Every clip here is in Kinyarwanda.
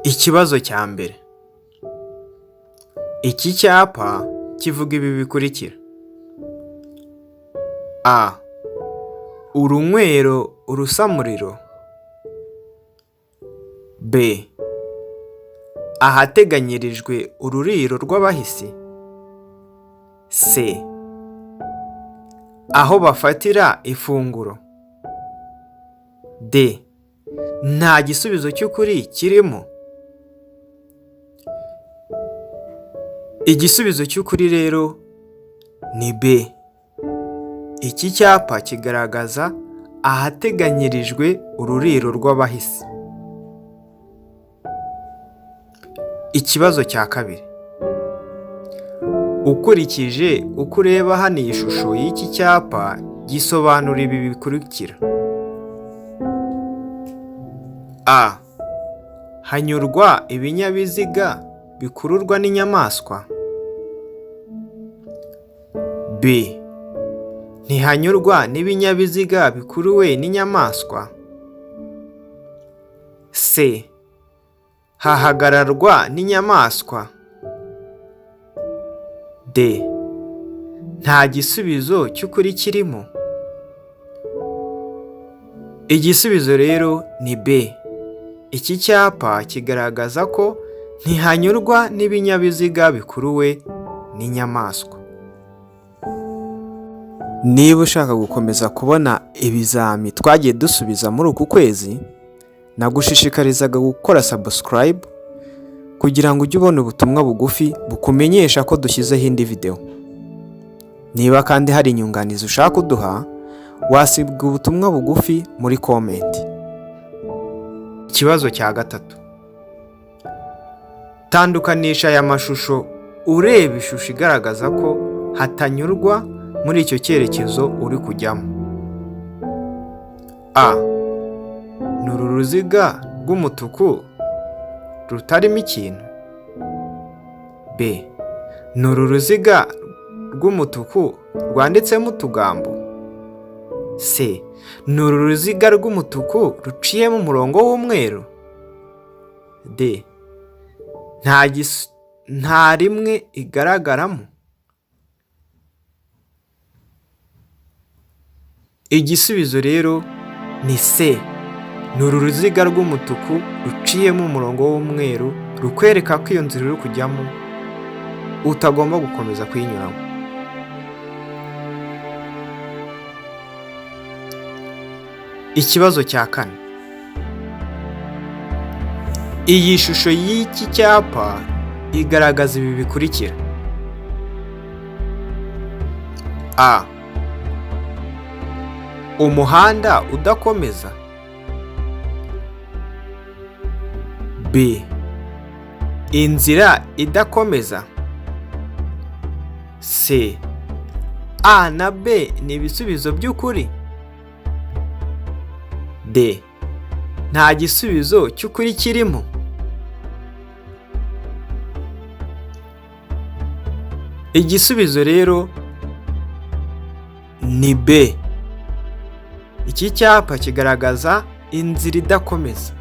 Ikibazo cya mbere. Iki cyapa kivuga ibi bikurikira: A. Urunywero urusamuriro. B. Ahateganyirijwe ururiro rw'abahisi. C. Aho bafatira ifunguro. D. Nta gisubizo cy'ukuri kirimo. Igisubizo cy'ukuri rero ni B. Iki cyapa kigaragaza ahateganyirijwe ururiro rw'abahisi. Ikibazo cya kabiri. Ukurikije uko ureba hano iyi shusho y'iki cyapa, gisobanura ibi bikurikira: A. Hanyurwa ibinyabiziga bikururwa n'inyamaswa. B. Ntihanyurwa n'ibinyabiziga bikuruwe n'inyamaswa. C. Hahagararwa n'inyamaswa. D. Nta gisubizo cy'ukuri kirimo. Igisubizo rero ni B. Iki cyapa kigaragaza ko ntihanyurwa n'ibinyabiziga bikuruwe n'inyamaswa. Niba ushaka gukomeza kubona ibizami twagiye dusubiza muri uku kwezi, nagushishikarizaga gukora subscribe kugira ngo ujye ubona ubutumwa bugufi bukumenyesha ko dushyizeho indi video. Niba kandi hari inyunganizi ushaka kuduha, wasibwa ubutumwa bugufi muri comment. Ikibazo cya gatatu. Tandukanisha aya mashusho ureba ishusho igaragaza ko hatanyurwa muri icyo cyerekezo uri kujyamo. A. Ni uru ruziga rw'umutuku rutarimo ikintu. B. Ni uru ruziga rw'umutuku rwanditsemo utugambo. C. Ni uru ruziga rw'umutuku ruciyemo umurongo w'umweru. D. Nta rimwe igaragaramo. Igisubizo rero ni C. Ni uru ruziga rw'umutuku ruciyemo umurongo w'umweru rukwereka ko iyo nzira uri kujyamo utagomba gukomeza kuyinyuramo. Ikibazo cya kane. Iyi shusho y'iki cyapa igaragaza ibi bikurikira: A. Umuhanda udakomeza. B. Inzira idakomeza. C. A na B ni ibisubizo by'ukuri. D. Nta gisubizo cy'ukuri kirimo. Igisubizo rero ni B. Iki cyapa kigaragaza inzira idakomeza.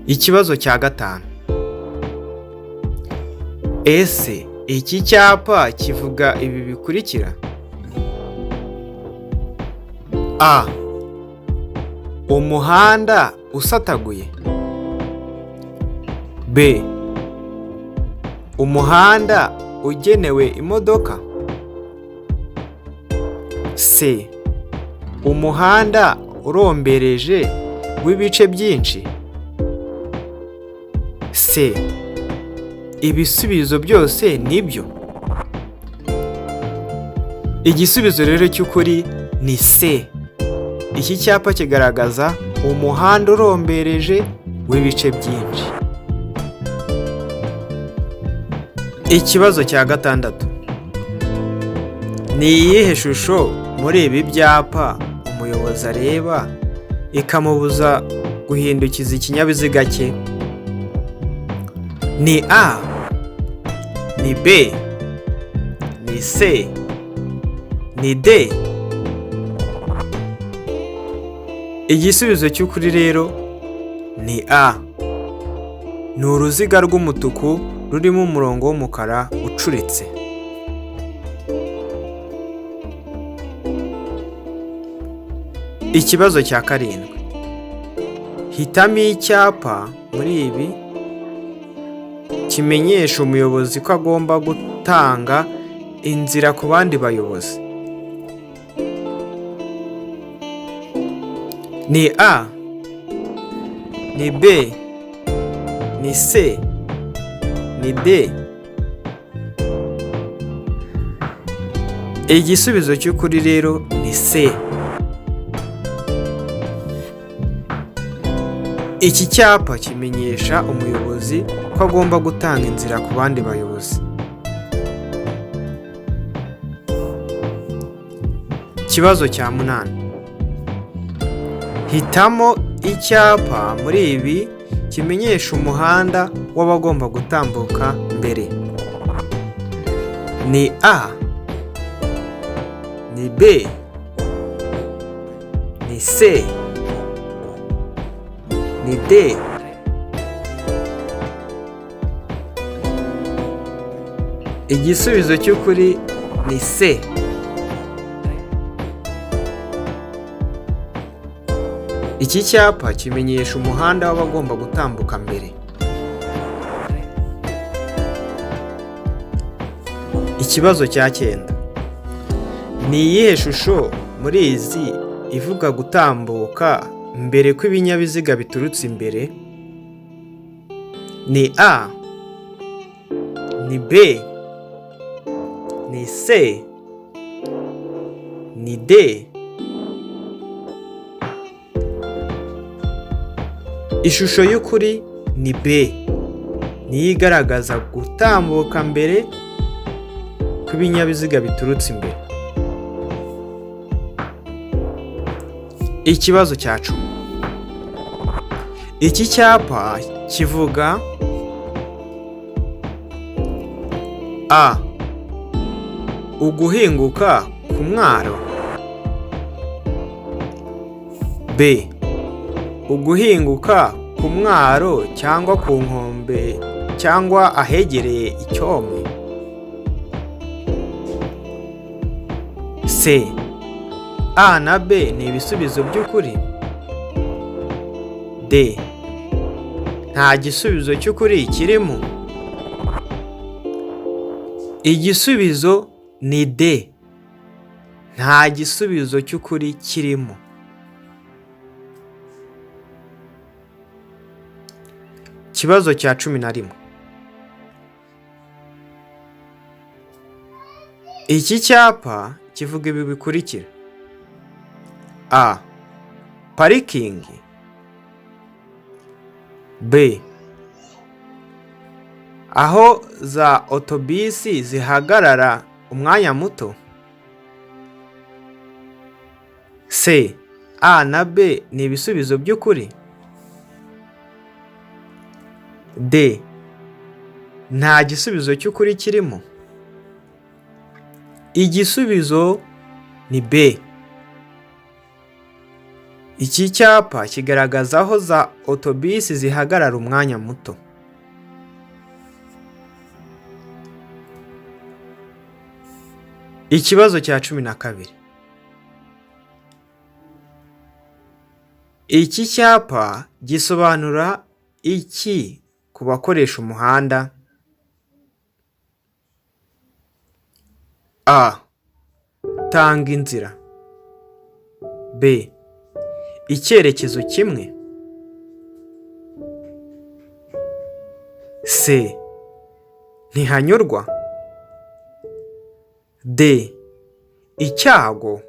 Ikibazo cya gatanu. Ese iki cyapa kivuga ibi bikurikira: A. Umuhanda usataguye. B. Umuhanda ugenewe imodoka. C. Umuhanda urombereje w'ibice byinshi. C. Ibisubizo byose nibyo. Igisubizo rero cy'ukuri ni C. Iki cyapa kigaragaza umuhanda urombereje w'ibice byinshi. Ikibazo cya gatandatu. Ni iyihe shusho muri ibi byapa umuyobozi areba ikamubuza guhindukiza ikinyabiziga cye? Ni A. Ni B. Ni C. Ni D. Igisubizo cy'ukuri rero ni A. Ni uruziga rw'umutuku rurimo umurongo w'umukara ucuritse. Ikibazo cya karindwi. Hitamo icyapa muri ibi kimenyesha umuyobozi ko agomba gutanga inzira ku bandi bayobozi. Ni A, ni B, ni C, ni D. Igisubizo cy'ukuri rero ni C. Iki cyapa kimenyesha umuyobozi ko agomba gutanga inzira ku bandi bayobozi. Ikibazo cya 8. Hitamo icyapa muri ibi kimenyesha umuhanda w'abagomba gutambuka mbere. Ni A, ni B, ni C, ni D. Igisubizo cy'ukuri ni C. Iki cyapa kimenyesha umuhanda w'abagomba gutambuka mbere. Ikibazo cya 9. Ni iyihe shusho muri izi ivuga gutambuka mbere kw'ibinyabiziga biturutse imbere? Ni A, ni B, ni C, ni D. Ishusho y'ukuri ni B. Niyo igaragaza gutambuka mbere kw'ibinyabiziga biturutse imbere. Ikibazo cya 10. Iki cyapa kivuga A. Uguhinguka ku mwaro. B. Uguhinguka ku mwaro cyangwa ku nkombe cyangwa ahegereye icyome. C. A na B ni ibisubizo by'ukuri. D. Nta gisubizo cy'ukuri kirimo. Igisubizo ni D. Nta gisubizo cy'ukuri kirimo. Ikibazo cya 11. Iki cyapa kivuga ibi bikurikira. A. Parikingi. B. Aho za otobisi zihagarara umwanya muto. C. A na B ni ibisubizo by'ukuri. D. Nta gisubizo cy'ukuri kirimo. Igisubizo ni B. Iki cyapa kigaragaza aho za otobisi zihagarara umwanya muto. Ikibazo cya 12. Iki cyapa gisobanura iki ku bakoresha umuhanda? A. Tanga inzira. B. Icyerekezo kimwe. C. Ntihanyurwa. D. Icyago.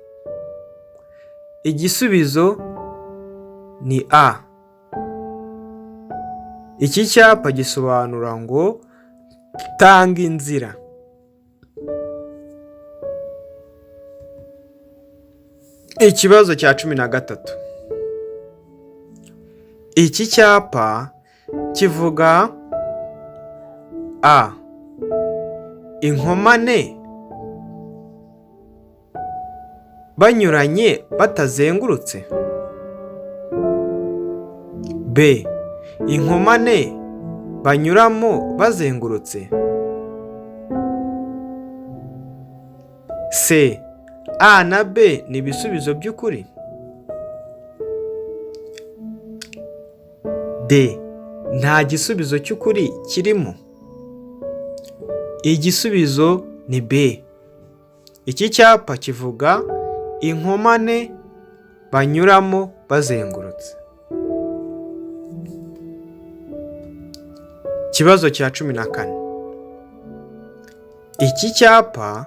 Igisubizo ni A. Iki cyapa gisobanura ngo tanga inzira. Ikibazo cya 13. Iki cyapa kivuga A. Inkomane banyuranye batazengurutse. B. Inkomane banyuramo bazengurutse. C. A na B ni ibisubizo by'ukuri. D. Nta gisubizo cy'ukuri kirimo. Igisubizo ni B. Iki cyapa kivuga inkomane banyuramo bazengurutse. Ikibazo cya 14. Iki cyapa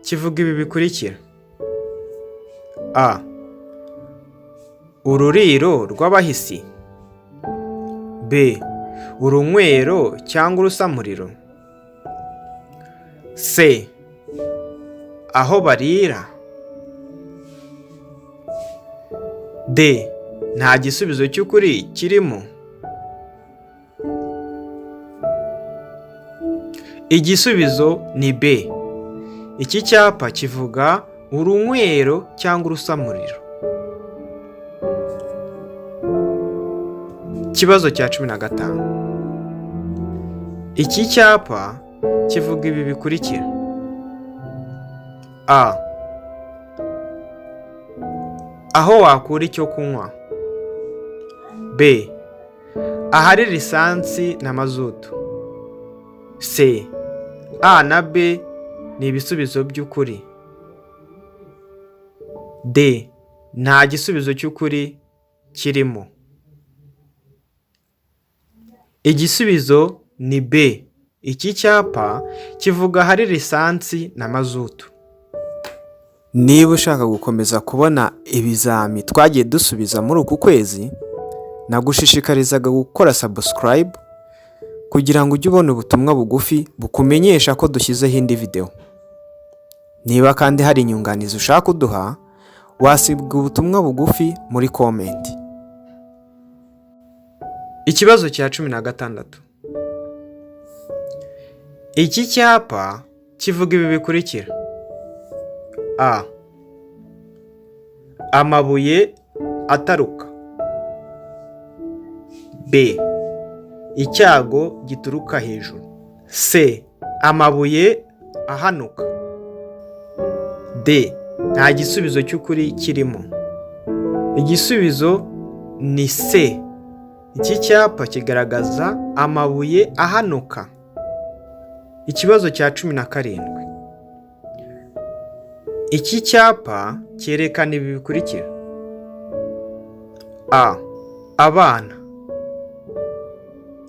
kivuga ibi bikurikira: A. Ururiro rw'abahisi. B. Urunywero cyangwa urusamuriro. C. Aho barira. D. Nta gisubizo cy'ukuri kirimo. Igisubizo ni B. Iki cyapa kivuga urunywero cyangwa urusamuriro. Ikibazo cya 15. Iki cyapa kivuga ibi bikurikira: A. Aho wakura icyo kunywa. B. Ahari lisansi na mazutu. C. A na B ni ibisubizo by'ukuri. D. Nta gisubizo cy'ukuri kirimo. Igisubizo ni B. Iki cyapa kivuga ahari lisansi na mazutu. Niba ushaka gukomeza kubona ibizami twagiye dusubiza muri uku kwezi, nagushishikarizaga gukora subscribe kugira ngo ujye ubona ubutumwa bugufi bukumenyesha ko dushyizeho indi video. Niba kandi hari inyunganizi ushaka kuduha, wasiga ubutumwa bugufi muri comment. Ikibazo cya 16. Iki cyapa kivuga ibi bikurikira: A. Amabuye ataruka. B. Icyago gituruka hejuru. C. Amabuye ahanuka. D. Nta gisubizo cy'ukuri kirimo. Igisubizo ni C. Iki cyapa kigaragaza amabuye ahanuka. Ikibazo cya 17. Iki cyapa cyerekana ibi bikurikira: A. Abana.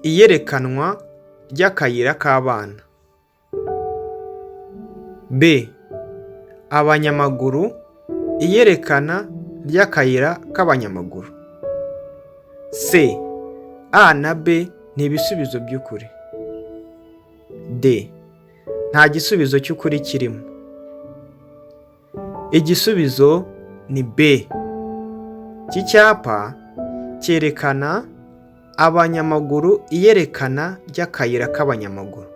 Iyerekanwa ry'akayira k'abana. B. Abanyamaguru. Iyerekana ry'akayira k'abanyamaguru. C. A na B ni ibisubizo by'ukuri. D. Nta gisubizo cy'ukuri kirimo. Igisubizo ni B. Iki cyapa cyerekana abanyamaguru, iyerekana ry'akayira k'abanyamaguru.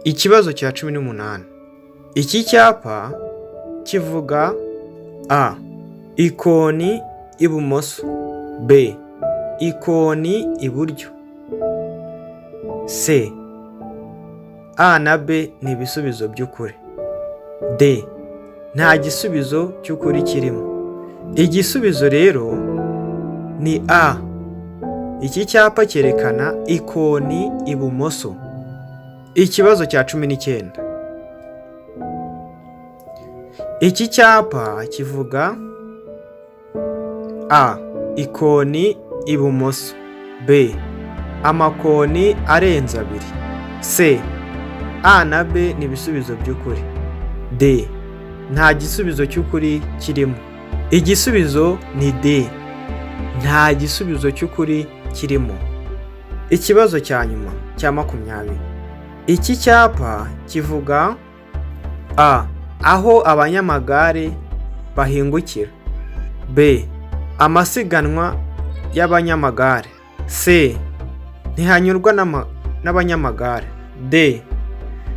Ikibazo cya 18. Iki cyapa kivuga A. Ikoni ibumoso. B. Ikoni iburyo. C. A na B ni ibisubizo by'ukuri. D. Nta gisubizo cy'ukuri kirimo. Igisubizo rero ni A. Iki cyapa cyerekana ikoni ibumoso. Ikibazo cya 19. Iki cyapa kivuga A. Ikoni ibumoso. B. Amakoni arenze abiri. C. A na B ni ibisubizo by'ukuri. D. Nta gisubizo cy'ukuri kirimo. Igisubizo ni D. Nta gisubizo cy'ukuri kirimo. Ikibazo cya nyuma cya 20. Iki cyapa kivuga A. Aho abanyamagare bahingukira. B. Amasiganwa y'abanyamagare. C. Ntihanyurwa n'abanyamagare. D.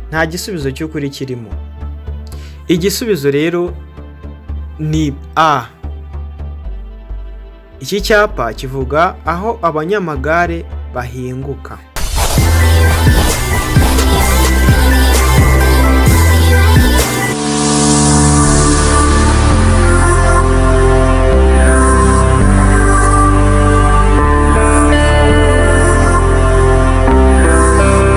Nta gisubizo cy'ukuri kirimo. Igisubizo rero ni A. Iki cyapa kivuga aho abanyamagare bahinguka.